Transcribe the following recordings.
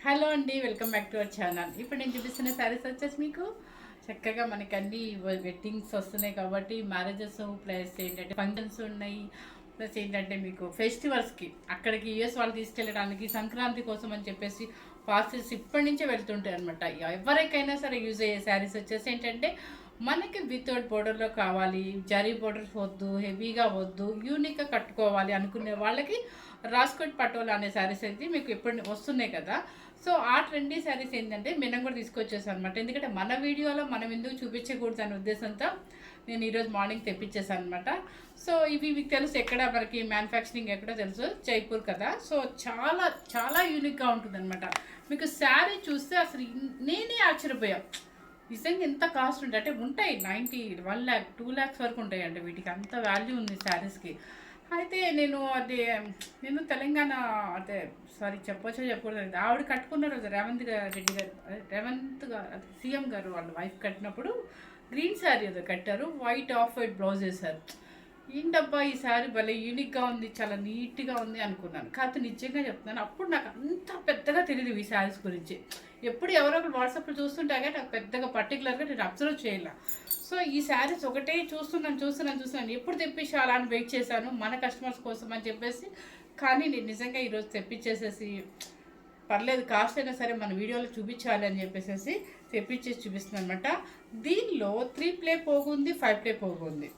Hello అండి, welcome back to our channel. ఇప్పుడు నేను చూపిస్తున్న శారీస్ వచ్చేసి మీకు చక్కగా మనకి అన్ని వెడ్డింగ్స్ వస్తున్నాయి కాబట్టి మ్యారేజెస్ ప్లస్ ఏంటంటే ఫంక్షన్స్ ఉన్నాయి. ప్లస్ ఏంటంటే మీకు ఫెస్టివల్స్కి అక్కడికి యూఎస్ వాళ్ళు తీసుకెళ్ళడానికి సంక్రాంతి కోసం అని చెప్పేసి పార్సెల్స్ ఇప్పటి నుంచే వెళ్తుంటాయి అనమాట. ఎవరికైనా సరే యూజ్ అయ్యే శారీస్ వచ్చేసి ఏంటంటే మనకి వితౌట్ బోర్డర్లో కావాలి, జరీ బోర్డర్స్ వద్దు, హెవీగా వద్దు, యూనిక్గా కట్టుకోవాలి అనుకునే వాళ్ళకి రాస్కోట్ పటోలా అనే శారీస్ అయితే మీకు ఎప్పుడు వస్తున్నాయి కదా. సో ఆ ట్రెండీ శారీస్ ఏంటంటే మనం కూడా తీసుకొచ్చేసాను అనమాట. ఎందుకంటే మన వీడియోలో మనం ఎందుకు చూపించకూడదు అనే ఉద్దేశంతో నేను ఈరోజు మార్నింగ్ తెప్పించేసాను అనమాట. సో ఇవి మీకు తెలుసు, ఎక్కడ మనకి మ్యానుఫ్యాక్చరింగ్ ఎక్కడో తెలుసు, జైపూర్ కదా. సో చాలా చాలా యూనిక్గా ఉంటుంది అనమాట. మీకు శారీ చూస్తే అసలు నేనే ఆశ్చర్యపోయా, నిజంగా ఎంత కాస్ట్ ఉంటాయి అంటే ఉంటాయి 90, 1 lakh 2 lakhs వరకు ఉంటాయి అంటే వీటికి అంత వాల్యూ ఉంది శారీస్కి. అయితే నేను తెలంగాణ అదే సారీ చెప్పొచ్చో చెప్పకూడదు, ఆవిడ కట్టుకున్న రోజు రెడ్డి గారు రేవంత్ గారు అదే సీఎం గారు వాళ్ళ వైఫ్ కట్టినప్పుడు గ్రీన్ శారీ ఏదో కట్టారు, వైట్ ఆఫ్ వైట్ బ్లౌజ్ వేశారు. ఏంటబ్బా ఈ శారీ భలే యూనిక్గా ఉంది, చాలా నీట్గా ఉంది అనుకున్నాను. కాకపోతే నిజంగా చెప్తున్నాను, అప్పుడు నాకు అంత పెద్దగా తెలియదు ఈ శారీస్ గురించి. ఎప్పుడు ఎవరో ఒకరు వాట్సాప్లో చూస్తుంటే నాకు పెద్దగా పర్టికులర్గా నేను అబ్జర్వ్ చేయాల. సో ఈ శారీస్ ఒకటే చూస్తున్నాను ఎప్పుడు తెప్పించాలా అని వెయిట్ చేశాను మన కస్టమర్స్ కోసం అని చెప్పేసి. కానీ నేను నిజంగా ఈరోజు తెప్పించేసేసి పర్లేదు కాస్ట్ అయినా సరే మన వీడియోలో చూపించాలి అని చెప్పేసి తెప్పించేసి చూపిస్తున్నాను అనమాట. దీనిలో 3 ప్లే పోగుంది, 5 ప్లే పోగుంది.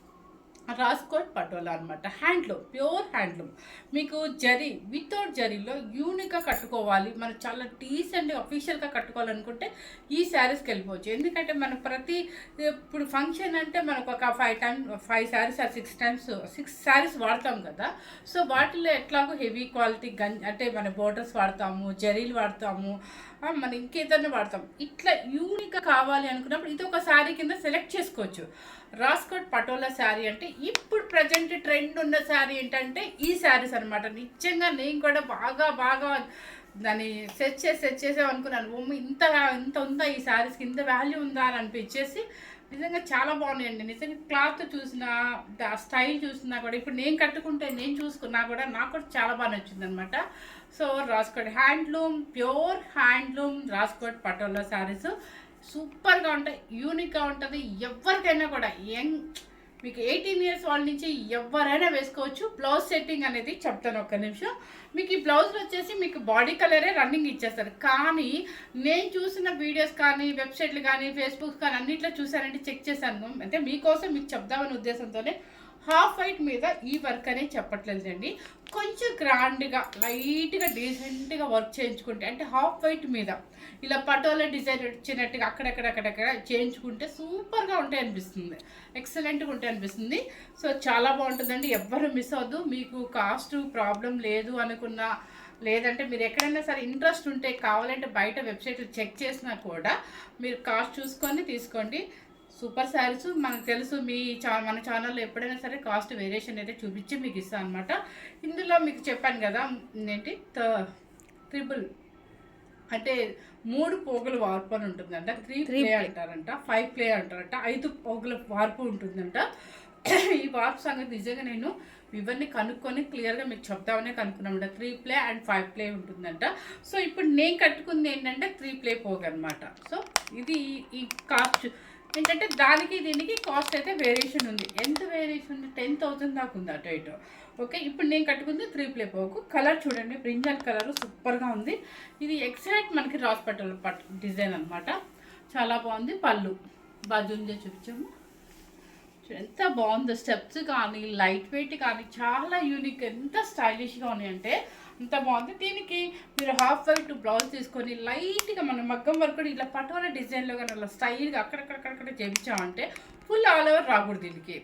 రాస్కోట్ పటోలా అనమాట. Handloom, pure handloom. మీకు జరీ వితౌట్ జరీలో యూనిక్గా కట్టుకోవాలి, మనం చాలా డీసెంట్గా అఫీషియల్గా కట్టుకోవాలనుకుంటే ఈ శారీస్కి వెళ్ళిపోవచ్చు. ఎందుకంటే మనం ఇప్పుడు ఫంక్షన్ అంటే మనకు ఒక 5 శారీస్ 6 శారీస్ వాడతాం కదా. సో వాటిలో ఎట్లాగో హెవీ క్వాలిటీ అంటే మన బోర్డర్స్ వాడతాము, జరీలు వాడతాము, మనం ఇంకేదైనా వాడతాం. ఇట్లా యూనిక్గా కావాలి అనుకున్నప్పుడు ఇది ఒక శారీ కింద సెలెక్ట్ చేసుకోవచ్చు. రాస్కోట్ పటోలా శారీ అంటే ఇప్పుడు ప్రజెంట్ ట్రెండ్ ఉన్న శారీ ఏంటంటే ఈ శారీస్ అనమాట. నిజంగా నేను కూడా బాగా దాన్ని సెట్ చేసాం అనుకున్నాను. ఇంత ఉందా ఈ శారీస్కి, ఇంత వాల్యూ ఉందా అని అనిపించేసి నిజంగా చాలా బాగున్నాయండి. నిజంగా క్లాత్ చూసినా, స్టైల్ చూసినా కూడా ఇప్పుడు నేను కట్టుకుంటే నేను చూసుకున్నా కూడా నాకు కూడా చాలా బాగా నచ్చింది అనమాట. సో రాస్కోట్ హ్యాండ్లూమ్, ప్యూర్ హ్యాండ్లూమ్ రాస్కోట్ పటోలా శారీస్ సూపర్గా ఉంటాయి, యూనిక్గా ఉంటుంది. ఎవరికైనా కూడా మీకు 18 years వాళ్ళ నుంచి ఎవరైనా వేసుకోవచ్చు. బ్లౌజ్ సెట్టింగ్ అనేది చెప్తాను ఒక్క నిమిషం. మీకు ఈ బ్లౌజ్లో వచ్చేసి మీకు బాడీ కలరే రన్నింగ్ ఇచ్చేస్తారు. కానీ నేను చూసిన వీడియోస్ కానీ వెబ్సైట్లు కానీ ఫేస్బుక్ కానీ అన్నిట్లో చూసానంటే చెక్ చేశాను. అంటే మీకోసం మీకు చెప్దామనే ఉద్దేశంతోనే హాఫ్ వైట్ మీద ఈ వర్క్ అనేది చెప్పట్లేదండి. కొంచెం గ్రాండ్గా లైట్గా డీసెంట్గా వర్క్ చేయించుకుంటే అంటే హాఫ్ వైట్ మీద ఇలా పటోలా డిజైన్ వచ్చినట్టుగా అక్కడక్కడ చేయించుకుంటే సూపర్గా ఉంటాయి అనిపిస్తుంది, ఎక్సలెంట్గా ఉంటాయి అనిపిస్తుంది. సో చాలా బాగుంటుందండి, ఎవ్వరు మిస్ అవ్వద్దు. మీకు కాస్ట్ ప్రాబ్లం లేదు అనుకున్నా, లేదంటే మీరు ఎక్కడైనా సరే ఇంట్రెస్ట్ ఉంటే కావాలంటే బయట వెబ్సైట్లు చెక్ చేసినా కూడా మీరు కాస్ట్ చూసుకొని తీసుకోండి. సూపర్ శారీస్ మనకు తెలుసు, మన ఛానల్లో ఎప్పుడైనా సరే కాస్ట్ వేరియేషన్ అయితే చూపించి మీకు ఇస్తాను అనమాట. ఇందులో మీకు చెప్పాను కదా ఏంటి ట్రిపుల్ అంటే 3 పోగుల వార్పు అని ఉంటుందంట, 3 ప్లే అంటారంట, 5 ప్లే అంటారంట, 5 పోగుల వార్పు ఉంటుందంట. ఈ వార్పు సంగతి నిజంగా నేను ఇవన్నీ కనుక్కొని క్లియర్గా మీకు చెప్తామనే కనుక్కున్నామంట. 3 ప్లే అండ్ 5 ప్లే ఉంటుందంట. సో ఇప్పుడు నేను కట్టుకుంది ఏంటంటే 3 ప్లే పోగు అనమాట. సో ఇది ఈ కాస్ట్ ఏంటంటే దానికి దీనికి కాస్ట్ అయితే వేరియేషన్ ఉంది. ఎంత వేరియేషన్ ఉంది? 10,000 దాకా ఉంది అటు ఇటు. ఓకే, ఇప్పుడు నేను కట్టుకుంది 3 ప్లే పోగు. కలర్ చూడండి, బ్రింజల్ కలర్ సూపర్గా ఉంది. ఇది ఎగ్జాక్ట్ మనకి రాస్ పటోలా డిజైన్ అనమాట. చాలా బాగుంది. పళ్ళు బాజుందే చూపించాము, ఎంత బాగుందో. స్టెప్స్ కానీ లైట్ వెయిట్ కానీ చాలా యూనిక్, ఎంత స్టైలిష్గా ఉన్నాయంటే అంత బాగుంది. దీనికి మీరు హాఫ్ వైట్ బ్లౌజ్ తీసుకొని లైట్గా మన మగ్గం వర్క్ కూడా ఇలా పటోలా డిజైన్లో కానీ అలా స్టైల్గా అక్కడక్కడ చేయించామంటే ఫుల్ ఆల్ ఓవర్ రాకూడదు, దీనికి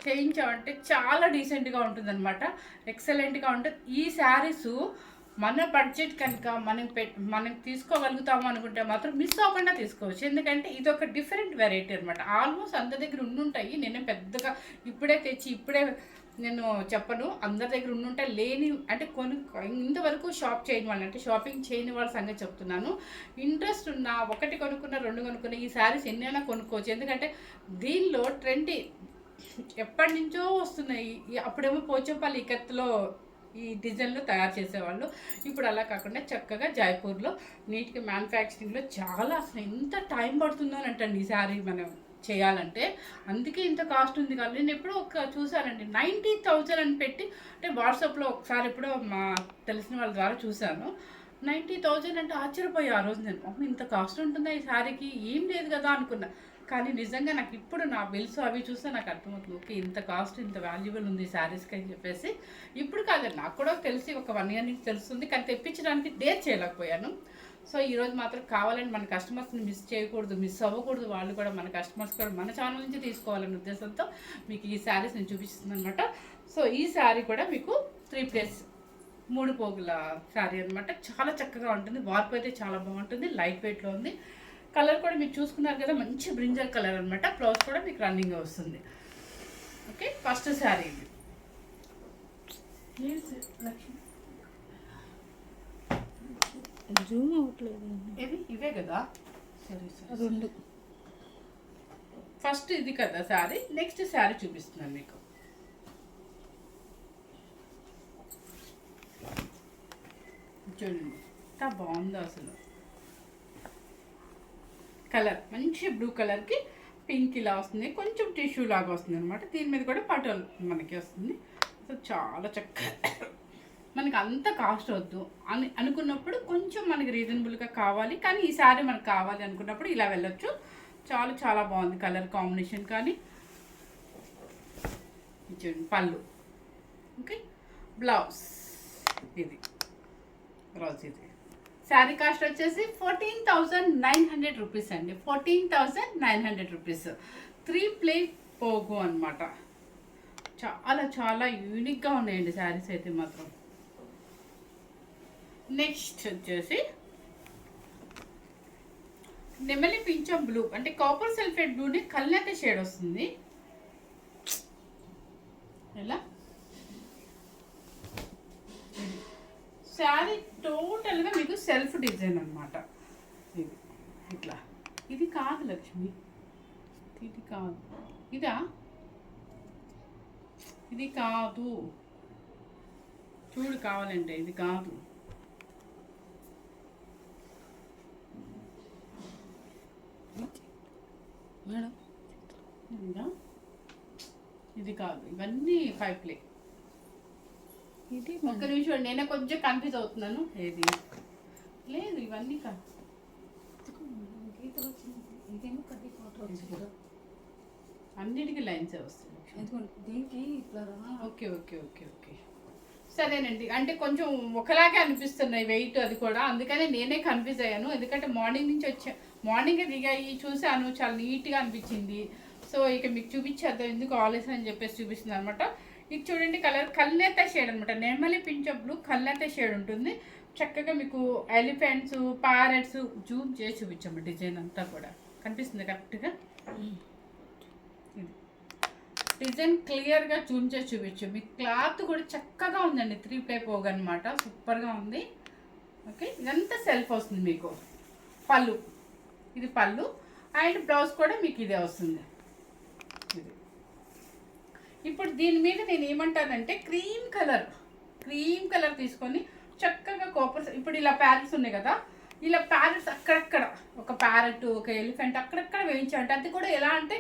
చేయించామంటే చాలా డీసెంట్గా ఉంటుంది అనమాట, ఎక్సలెంట్గా ఉంటుంది. ఈ శారీసు మన బడ్జెట్ కనుక మనం తీసుకోగలుగుతాము అనుకుంటే మాత్రం మిస్ అవ్వకుండా తీసుకోవచ్చు. ఎందుకంటే ఇది ఒక డిఫరెంట్ వెరైటీ అనమాట. ఆల్మోస్ట్ అందరి దగ్గర ఉండుంటాయి, నేను పెద్దగా ఇప్పుడే తెచ్చి ఇప్పుడే నేను చెప్పను, అందరి దగ్గర ఉండుంటాయి. లేని అంటే ఇంతవరకు షాప్ చేయని వాళ్ళు అంటే షాపింగ్ చేయని వాళ్ళ సంగతి చెప్తున్నాను. ఇంట్రెస్ట్ ఉన్న ఒకటి కొనుక్కున్న 2 కొనుక్కున్న ఈ శారీస్ ఎన్నైనా కొనుక్కోవచ్చు. ఎందుకంటే దీనిలో ట్రెండీ ఎప్పటి నుంచో వస్తున్నాయి. అప్పుడేమో పోచంపల్లి ఇక్కత్తులో ఈ డిజైన్లో తయారు చేసేవాళ్ళు. ఇప్పుడు అలా కాకుండా చక్కగా జైపూర్లో నీట్గా మ్యానుఫ్యాక్చరింగ్లో చాలా అసలు ఎంత టైం పడుతుందో అంటండి ఈ శారీ మనం చేయాలంటే. అందుకే ఇంత కాస్ట్ ఉంది కానీ నేను ఎప్పుడో ఒక చూసానండి 90,000 అని పెట్టి, అంటే వాట్సాప్లో ఒకసారి ఎప్పుడో మా తెలిసిన వాళ్ళ ద్వారా చూశాను. 90,000 అంటే ఆశ్చర్యపోయా ఆ రోజు నేను. ఇంత కాస్ట్ ఉంటుందా ఈ శారీకి, ఏం లేదు కదా అనుకున్నా. కానీ నిజంగా నాకు ఇప్పుడు నా బిల్స్ అవి చూస్తే నాకు అర్థమవుతుంది, ఓకే ఇంత కాస్ట్ ఇంత వాల్యుబుల్ ఉంది ఈ శారీస్కి అని చెప్పేసి. ఇప్పుడు కాదండి, నాకు కూడా తెలిసి ఒక 1 year నుంచి తెలుస్తుంది, కానీ తెప్పించడానికి డేర్ చేయలేకపోయాను. సో ఈరోజు మాత్రం కావాలని మన కస్టమర్స్ని మిస్ చేయకూడదు, మిస్ అవ్వకూడదు. వాళ్ళు కూడా మన కస్టమర్స్ కూడా మన ఛానల్ నుంచి తీసుకోవాలనే ఉద్దేశంతో మీకు ఈ శారీస్ నేను చూపిస్తుంది అనమాట. సో ఈ శారీ కూడా మీకు 3 పోగుల శారీ అనమాట. చాలా చక్కగా ఉంటుంది, వార్పు అయితే చాలా బాగుంటుంది, లైట్ వెయిట్లో ఉంది. కలర్ కూడా మీరు చూసుకున్నారు కదా, మంచి బ్రింజల్ కలర్ అనమాట. బ్లౌజ్ కూడా మీకు రన్నింగ్ వస్తుంది. ఓకే, ఫస్ట్ శారీ ఇది. జూమ్ అవ్వట్లేదు. ఇవే కదా సరే రెండు. ఫస్ట్ ఇది కదా శారీ. నెక్స్ట్ శారీ చూపిస్తున్నాను మీకు. చూడండి ఎంత బాగుందో అసలు. కలర్ మంచి బ్లూ కలర్కి పింక్ ఇలా వస్తుంది, కొంచెం టిష్యూ లాగా వస్తుంది అనమాట. దీని మీద కూడా పటోల్ మనకి వస్తుంది. సో చాలా చక్కగా, మనకి అంత కాస్ట్ వద్దు అని అనుకున్నప్పుడు కొంచెం మనకి రీజనబుల్గా కావాలి, కానీ ఈ శారీ మనకు కావాలి అనుకున్నప్పుడు ఇలా వెళ్ళొచ్చు. చాలా చాలా బాగుంది కలర్ కాంబినేషన్. కానీ చూడండి పళ్ళు. ఓకే, బ్లౌజ్ ఇది, బ్లౌజ్ ఇది. శారీ కాస్ట్ వచ్చేసి 14,900 రూపీస్ అండి. 14,900 రూపీస్. 3 ప్లేట్ పోగు అనమాట. చాలా చాలా యూనిక్గా ఉన్నాయండి శారీస్ అయితే మాత్రం. నెక్స్ట్ వచ్చేసి నెమలి పింఛం బ్లూ, అంటే కాపర్ సల్ఫేట్ బ్లూని కల్నేత షేడ్ వస్తుంది. ఎలా శారీ టోటల్గా మీకు సెల్ఫ్ డిజైన్ అనమాట. ఇది ఇట్లా. ఇది కాదు లక్ష్మి, ఇది కాదు, ఇదా, ఇది కాదు, చూడు కావాలంటే ఇది కాదు. మేడం ఇది కాదు, ఇవన్నీ 5 ప్లే. ఇది ఒక్క నిమిషం, నేనే కొంచెం కన్ఫ్యూజ్ అవుతున్నాను. ఏది లేదు, ఇవన్నీ కాదు. అన్నిటికీ లైన్స్ వస్తాయి. దీనికి ఇట్లా. ఓకే ఓకే ఓకే ఓకే సరేనండి. అంటే కొంచెం ఒకలాగే అనిపిస్తున్నాయి వెయిట్ అది కూడా, అందుకనే నేనే కన్ఫ్యూజ్ అయ్యాను. ఎందుకంటే మార్నింగ్ నుంచి మార్నింగే దిగాయి చూసాను, చాలా నీట్గా అనిపించింది. సో ఇక మీకు చూపించేద్దాం ఎందుకు ఆలస్యం అని చెప్పేసి చూపిస్తుంది అనమాట. ఇది చూడండి కలర్ కల్నేత షేడ్ అనమాట. నెమలి పింఛం బ్లూ కల్నేత షేడ్ ఉంటుంది. చక్కగా మీకు ఎలిఫెంట్స్, ప్యారెట్స్ జూమ్ చేసి చూపించాము. డిజైన్ అంతా కూడా కనిపిస్తుంది కరెక్ట్గా. ఇది డిజైన్ క్లియర్గా జూమ్ చేసి చూపించు. మీ క్లాత్ కూడా చక్కగా ఉందండి. 3 ప్లే పోగు అనమాట, సూపర్గా ఉంది. ఓకే, ఇదంతా సెల్ఫ్ వస్తుంది మీకు. పళ్ళు, ఇది పళ్ళు. అండ్ బ్లౌజ్ కూడా మీకు ఇదే వస్తుంది. ఇది ఇప్పుడు దీని మీద నేను ఏమంటానంటే క్రీమ్ కలర్ తీసుకొని చక్కగా కాపర్, ఇప్పుడు ఇలా ప్యారెట్స్ ఉన్నాయి కదా, ఇలా ప్యారెట్స్ అక్కడక్కడ ఒక ప్యారెట్, ఒక ఎలిఫెంట్ అక్కడక్కడ వేయించాలంటే, అది కూడా ఎలా అంటే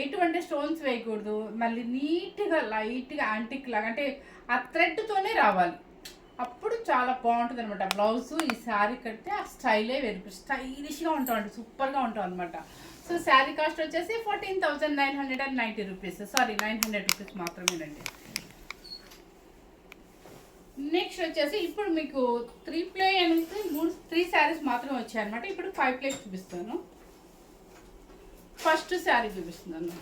ఎటువంటి స్టోన్స్ వేయకూడదు, మళ్ళీ నీట్గా లైట్గా యాంటిక్ లాగా, అంటే ఆ థ్రెడ్తోనే రావాలి, అప్పుడు చాలా బాగుంటుంది అనమాట. బ్లౌజ్ ఈ శారీ కడితే ఆ స్టైలే వేరు, స్టైలిష్గా ఉంటాం, సూపర్గా ఉంటాం అనమాట. సో శారీ కాస్ట్ వచ్చేసి 14,990 రూపీస్, సారీ 900 రూపీస్ మాత్రమేనండి. నెక్స్ట్ వచ్చేసి ఇప్పుడు మీకు 3 ప్లే అనేది 3 శారీస్ మాత్రమే వచ్చాయి అనమాట. ఇప్పుడు 5 ప్లేస్ చూపిస్తాను. ఫస్ట్ శారీ చూపిస్తున్నాను.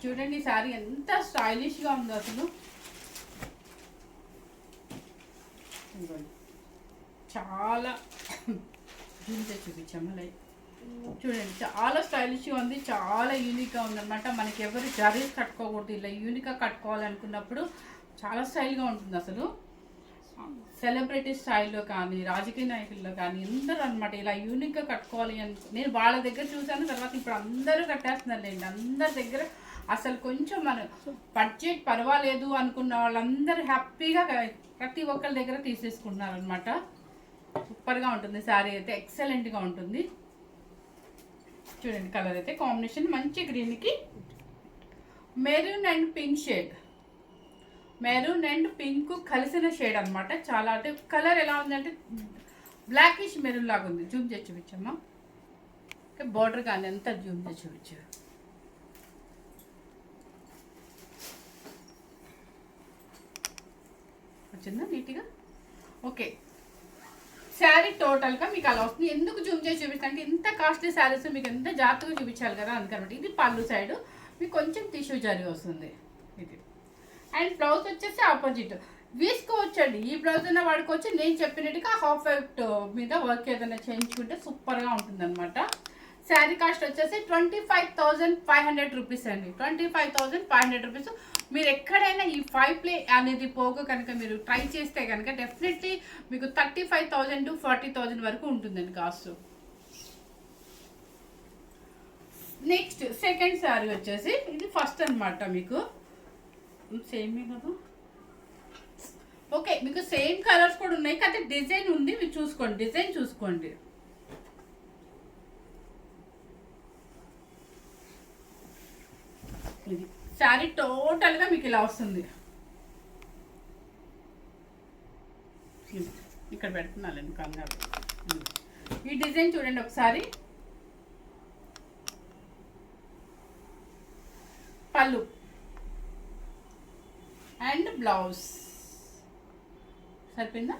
చూడండి శారీ ఎంత స్టైలిష్గా ఉందో అసలు. చాలా చూపించాము లైక్ చూడండి, చాలా స్టైలిష్గా ఉంది, చాలా యూనిక్గా ఉందన్నమాట. మనకి ఎవరు జరీస్ కట్టుకోకూడదు, ఇలా యూనిక్గా కట్టుకోవాలనుకున్నప్పుడు చాలా స్టైల్గా ఉంటుంది అసలు. సెలబ్రిటీ స్టైల్లో కానీ రాజకీయ నాయకుల్లో కానీ అందరూ అనమాట ఇలా యూనిక్గా కట్టుకోవాలి అని నేను వాళ్ళ దగ్గర చూశాను. తర్వాత ఇప్పుడు అందరూ కట్టేస్తున్నారులేండి. అందరి దగ్గర అసలు కొంచెం మన బడ్జెట్ పర్వాలేదు అనుకున్న వాళ్ళందరూ హ్యాపీగా ప్రతి ఒక్కరి దగ్గర తీసేసుకుంటున్నారు అనమాట. సూపర్గా ఉంటుంది శారీ అయితే, ఎక్సలెంట్గా ఉంటుంది. చూడండి కలర్ అయితే కాంబినేషన్ మంచి గ్రీన్కి maroon and pink shade, maroon and pink కలిసిన షేడ్ అనమాట. చాలా అంటే కలర్ ఎలా ఉందంటే బ్లాకిష్ మెరూన్ లాగా ఉంది. జూమ్ చేసి చూపించమ్మా. బార్డర్ కానీ ఎంత జూమ్ చేసి చూపించు. వచ్చిందా నీట్గా? ఓకే, శారీ టోటల్గా మీకు అలా వస్తుంది. ఎందుకు జూమ్ చేసి చూపిస్తాను అంటే ఇంత కాస్ట్లీ శారీస్ మీకు ఎంత జాగ్రత్తగా చూపించాలి కదా అందుకనమాట. ఇది పళ్ళు సైడ్ మీకు కొంచెం టిష్యూ జరీ వస్తుంది ఇది. అండ్ బ్లౌజ్ వచ్చేసి ఆపోజిట్ వేసుకోవచ్చండి. ఈ బ్లౌజ్ అయినా వాడుకోవచ్చు. నేను చెప్పినట్టుగా హాఫ్ వైట్ మీద వర్క్ ఏదైనా చేయించుకుంటే సూపర్గా ఉంటుంది అనమాట. శారీ కాస్ట్ వచ్చేసి 25,500 రూపీస్ అండి. 25,500 రూపీస్. మీరు ఎక్కడైనా ఈ 5 ప్లే అనేది పోగు కనుక మీరు ట్రై చేస్తే కనుక డెఫినెట్లీ మీకు 35,000 to 40,000 వరకు ఉంటుందండి కాస్ట్. నెక్స్ట్ సెకండ్ శారీ వచ్చేసి ఇది ఫస్ట్ అనమాట. మీకు సేమే కదా. ఓకే, మీకు సేమ్ కలర్స్ కూడా ఉన్నాయి కానీ డిజైన్ ఉంది. మీరు చూసుకోండి, డిజైన్ చూసుకోండి. ఇది శారీ టోటల్గా మీకు ఇలా వస్తుంది. ఇక్కడ పెడుతున్నాను కంగారు. ఈ డిజైన్ చూడండి ఒకసారి. పళ్ళు అండ్ బ్లౌజ్ సరిపోయిందా?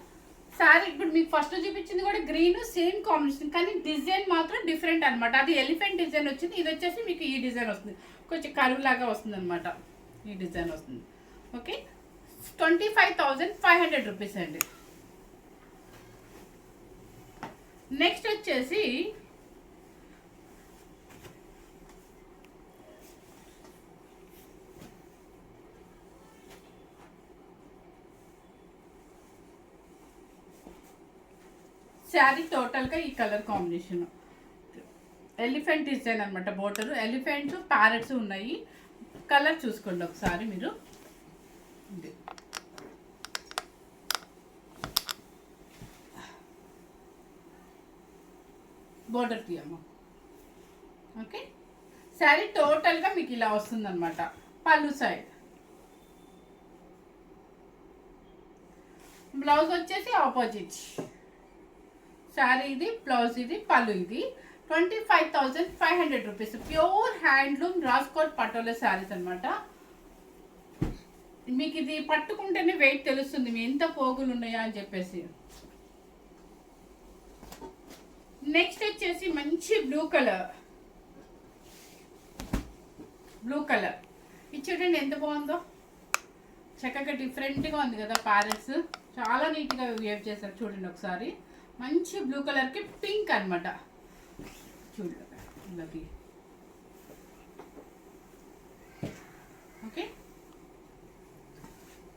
శారీ ఇప్పుడు మీకు ఫస్ట్ చూపించింది కూడా గ్రీన్ సేమ్ కాంబినేషన్ కానీ డిజైన్ మాత్రం డిఫరెంట్ అనమాట. అది ఎలిఫెంట్ డిజైన్ వచ్చింది, ఇది వచ్చేసి మీకు ఈ డిజైన్ వస్తుంది. కొంచెం కరువు లాగా వస్తుంది అనమాట. ఈ డిజైన్ వస్తుంది. ఓకే, 25,500 రూపీస్ అండి. నెక్స్ట్ వచ్చేసి శారీ టోటల్గా ఈ కలర్ కాంబినేషన్ ఎలిఫెంట్ డిజైన్ అనమాట. బోర్డర్ ఎలిఫెంట్స్ ప్యారెట్స్ ఉన్నాయి. కలర్ చూసుకోండి ఒకసారి మీరు. బోర్డర్ తీయమ్మా. ఓకే, శారీ టోటల్గా మీకు ఇలా వస్తుంది అనమాట. పళ్ళు సైడ్ బ్లౌజ్ వచ్చేసి ఆపోజిట్. శారీ ఇది, బ్లౌజ్ ఇది, పళ్ళు ఇది. 25,500 rupees. Pure handloom Rajkot patola saris అనమాట. మీకు ఇది పట్టుకుంటేనే వెయిట్ తెలుస్తుంది మీ ఎంత పోగులు ఉన్నాయా అని చెప్పేసి. నెక్స్ట్ వచ్చేసి మంచి బ్లూ కలర్. బ్లూ కలర్ ఇది చూడండి ఎంత బాగుందో. చక్కగా డిఫరెంట్గా ఉంది కదా. ప్యారెట్స్ చాలా నీట్గా వేవ్ చేశారు. చూడండి ఒకసారి. మంచి బ్లూ కలర్కి పింక్ అనమాట. చూడండి. ఓకే,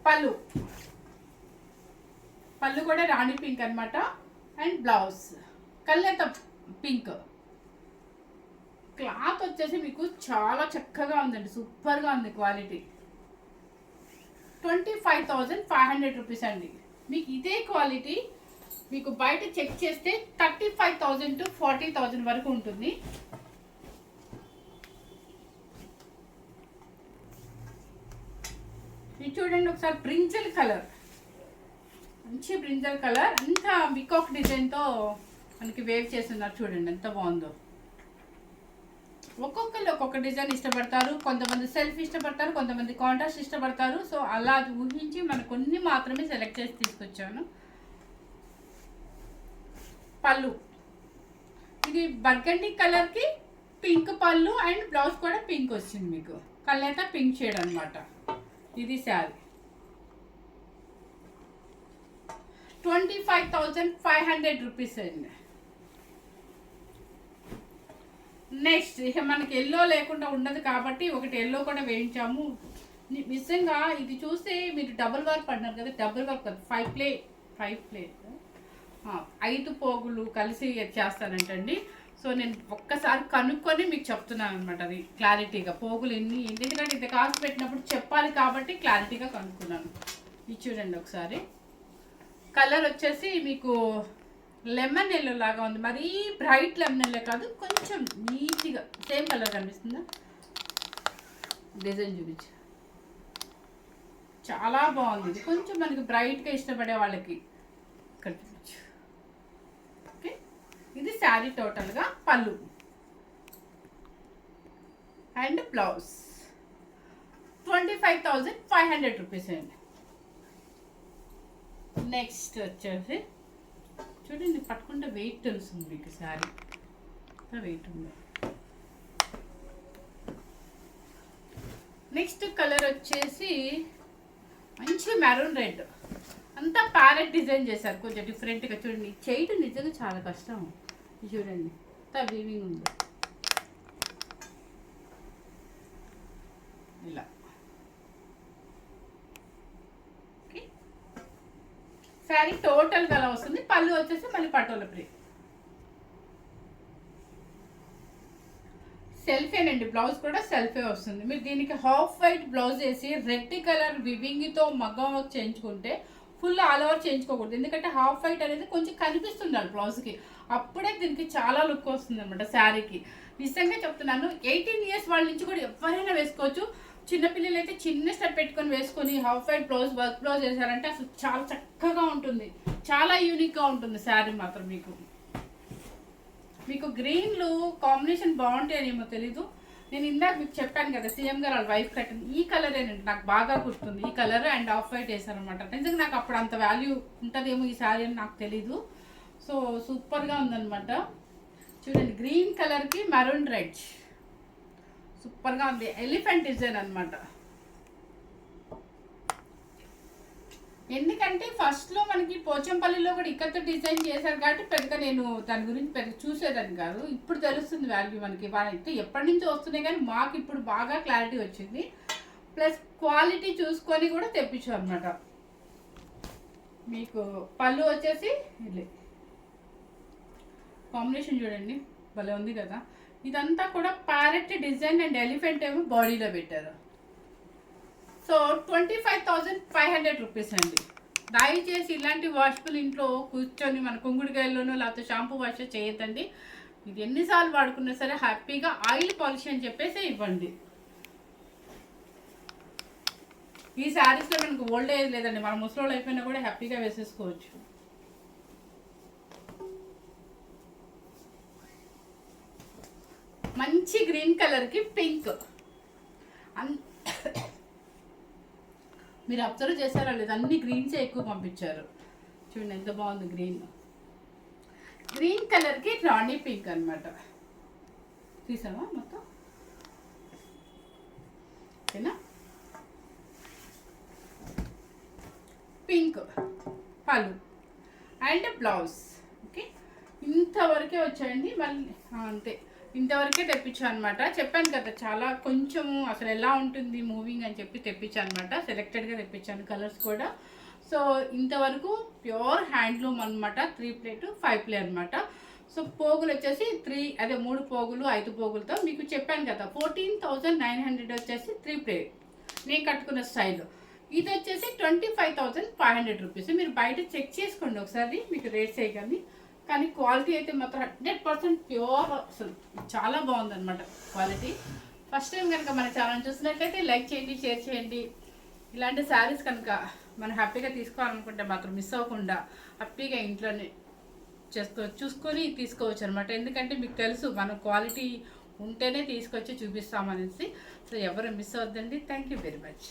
పళ్ళు పళ్ళు కూడా రాణి పింక్ అనమాట. అండ్ బ్లౌజ్ కళ్ళెంత పింక్. క్లాత్ వచ్చేసి మీకు చాలా చక్కగా ఉందండి. సూపర్గా ఉంది క్వాలిటీ. 25,500 రూపీస్ అండి. మీకు ఇదే క్వాలిటీ మీకు బయట చెక్ చేస్తే 35,000 to 40,000 వరకు ఉంటుంది. ఇది చూడండి ఒకసారి. బ్రింజల్ కలర్, మంచి బ్రింజల్ కలర్. అంతా పికాక్ డిజైన్తో మనకి వేవ్ చేస్తున్నారు. చూడండి ఎంత బాగుందో. ఒక్కొక్కరు ఒక్కొక్క డిజైన్ ఇష్టపడతారు. కొంతమంది సెల్ఫ్ ఇష్టపడతారు, కొంతమంది కాంట్రాస్ట్ ఇష్టపడతారు. సో అలా ఊహించి మనం కొన్ని మాత్రమే సెలెక్ట్ చేసి తీసుకొచ్చాను. పళ్ళు ఇది బర్గండి కలర్కి పింక్ పళ్ళు అండ్ బ్లౌజ్ కూడా పింక్ వచ్చింది. మీకు కళ్ళైతే పింక్ షేడ్ అనమాట. ఇది శారీ 25,500 రూపీస్ అండి. నెక్స్ట్ ఇక మనకి ఎల్లో లేకుండా ఉండదు కాబట్టి ఒకటి ఎల్లో కూడా వేయించాము. నిజంగా ఇది చూస్తే మీరు డబుల్ వర్క్ పడినారు కదా, డబుల్ వర్క్ కాదు, 5 ప్లేట్ 5 పోగులు కలిసి చేస్తానంటండి. సో నేను ఒక్కసారి కనుక్కొని మీకు చెప్తున్నాను అనమాట, అది క్లారిటీగా పోగులు ఎన్ని ఎందుకంటే ఇంత కాస్ట్ పెట్టినప్పుడు చెప్పాలి కాబట్టి క్లారిటీగా కనుక్కున్నాను. ఇది చూడండి ఒకసారి. కలర్ వచ్చేసి మీకు లెమన్ ఎల్లో లాగా ఉంది, మరీ బ్రైట్ లెమన్ ఎల్లో కాదు, కొంచెం నీట్గా సేమ్ కలర్ కనిపిస్తుందా. డిజైన్ చూపించు, చాలా బాగుంది. ఇది కొంచెం మనకి బ్రైట్గా ఇష్టపడే వాళ్ళకి కనిపించు. ఓకే, ఇది శారీ టోటల్గా పళ్ళు అండ్ బ్లౌజ్ 25,500 రూపీస్ అండి. నెక్స్ట్ వచ్చేసి చూడండి, పట్టుకుంటే వెయిట్ తెలుస్తుంది మీకు, శారీ వెయిట్ ఉంది. నెక్స్ట్ కలర్ వచ్చేసి మంచి మెరూన్ రెడ్, అంతా ప్యారెట్ డిజైన్ చేశారు, కొంచెం డిఫరెంట్గా. చూడండి చేయటం నిజంగా చాలా కష్టం. చూడండి అంతా వీవింగ్ ఉంది ఇలా. ఓకే, శారీ టోటల్గా అలా వస్తుంది. పళ్ళు వచ్చేసి మళ్ళీ పటోల ప్రింట్. సెల్ఫేనండి, బ్లౌజ్ కూడా సెల్ఫే వస్తుంది. మీరు దీనికి హాఫ్ వైట్ బ్లౌజ్ వేసి రెడ్ కలర్ వివింగ్తో మగ్గం వర్క్ చేయించుకుంటే, ఫుల్ ఆల్ ఓవర్ చేయించుకోకూడదు, ఎందుకంటే హాఫ్ వైట్ అనేది కొంచెం కనిపిస్తుండాలి బ్లౌజ్కి, అప్పుడే దీనికి చాలా లుక్ వస్తుంది అనమాట శారీకి. నిజంగా చెప్తున్నాను, 18 ఇయర్స్ వాళ్ళ నుంచి కూడా ఎవరైనా వేసుకోవచ్చు. చిన్నపిల్లలు అయితే చిన్న స్టెప్ పెట్టుకొని వేసుకొని half white blouse work blouse వేసారంటే అసలు చాలా చక్కగా ఉంటుంది, చాలా యూనిక్గా ఉంటుంది శారీ మాత్రం. మీకు గ్రీన్లు కాంబినేషన్ బాగుంటాయనేమో తెలీదు. నేను ఇందాక మీకు చెప్పాను కదా, సీఎం గారు వాళ్ళ వైఫ్ కట్టింది ఈ కలరేనండి, నాకు బాగా గుర్తుంది. ఈ కలర్ అండ్ ఆఫ్ వైట్ వేసారనమాట. నిజంగా నాకు అప్పుడు అంత వాల్యూ ఉంటుందేమో ఈ శారీ అని నాకు తెలీదు. సో సూపర్గా ఉందన్నమాట. చూడండి, గ్రీన్ కలర్కి మెరూన్ రెడ్ సూపర్గా ఉంది. ఎలిఫెంట్ డిజైన్ అనమాట. ఎందుకంటే ఫస్ట్లో మనకి పోచంపల్లిలో కూడా ఇక్కడతో డిజైన్ చేశారు కాబట్టి పెద్దగా నేను దాని గురించి పెద్ద చూసేదాన్ని కాదు. ఇప్పుడు తెలుస్తుంది వాల్యూ మనకి. అయితే ఎప్పటి నుంచో వస్తున్నాయి కానీ మాకు ఇప్పుడు బాగా క్లారిటీ వచ్చింది. ప్లస్ క్వాలిటీ చూసుకొని కూడా తెప్పించాం అనమాట. మీకు పళ్ళు వచ్చేసి ఇది కాంబినేషన్ చూడండి, భలే ఉంది కదా. ఇదంతా కూడా ప్యారెట్ డిజైన్ అండ్ ఎలిఫెంట్ ఏమో బాడీలో పెట్టారు. సో 25,500 రూపీస్ అండి. దయచేసి ఇలాంటి వాష్ఫుల్ ఇంట్లో కూర్చొని మన కుంగుడికాయల్లోనూ లేకపోతే షాంపూ వాష్ చేయొద్దండి. ఇది ఎన్నిసార్లు వాడుకున్నా సరే హ్యాపీగా ఆయిల్ పాలిష్ అని చెప్పేసి ఇవ్వండి. ఈ శారీస్లో మనకు ఓల్డ్ ఏజ్ లేదండి, మన ముసలోళ్ళు అయిపోయినా కూడా హ్యాపీగా వేసేసుకోవచ్చు. మంచి గ్రీన్ కలర్కి పింక్, మీరు అబ్జర్వ్ చేశారా లేదు, అన్ని గ్రీన్సే ఎక్కువ పంపించారు. చూడండి ఎంత బాగుంది గ్రీన్. గ్రీన్ కలర్కి రాణి పింక్ అనమాట. తీసావా మొత్తం? ఓకేనా. పింక్ పళ్ళు అండ్ బ్లౌజ్. ఓకే, ఇంతవరకే వచ్చాయండి. మళ్ళీ అంతే, ఇంతవరకే తెప్పించాను అనమాట. చెప్పాను కదా చాలా కొంచెము అసలు ఎలా ఉంటుంది మూవింగ్ అని చెప్పి తెప్పించాను అనమాట. సెలెక్టెడ్గా తెప్పించాను కలర్స్ కూడా. సో ఇంతవరకు ప్యూర్ హ్యాండ్లూమ్ అనమాట. 3 ప్లేట్ 5 ప్లే అనమాట. సో పోగులు వచ్చేసి 3 పోగులు 5 పోగులతో మీకు చెప్పాను కదా. 14,900 వచ్చేసి 3 ప్లే నేను కట్టుకున్న స్టైల్. ఇది వచ్చేసి 25,500 రూపీస్. మీరు బయట చెక్ చేసుకోండి ఒకసారి, మీకు రేట్స్ వేయగానే. కానీ క్వాలిటీ అయితే మాత్రం 100% ప్యూర్, అసలు చాలా బాగుందన్నమాట క్వాలిటీ. ఫస్ట్ టైం కనుక మన ఛానల్ చూసినట్లయితే లైక్ చేయండి, షేర్ చేయండి. ఇలాంటి శారీస్ కనుక మనం హ్యాపీగా తీసుకోవాలనుకుంటే మాత్రం మిస్ అవ్వకుండా హ్యాపీగా ఇంట్లోనే చూసుకొని తీసుకోవచ్చు అనమాట. ఎందుకంటే మీకు తెలుసు మనం క్వాలిటీ ఉంటేనే తీసుకొచ్చి చూపిస్తామనేసి. సో ఎవరు మిస్ అవ్వద్దండి. Thank you very much.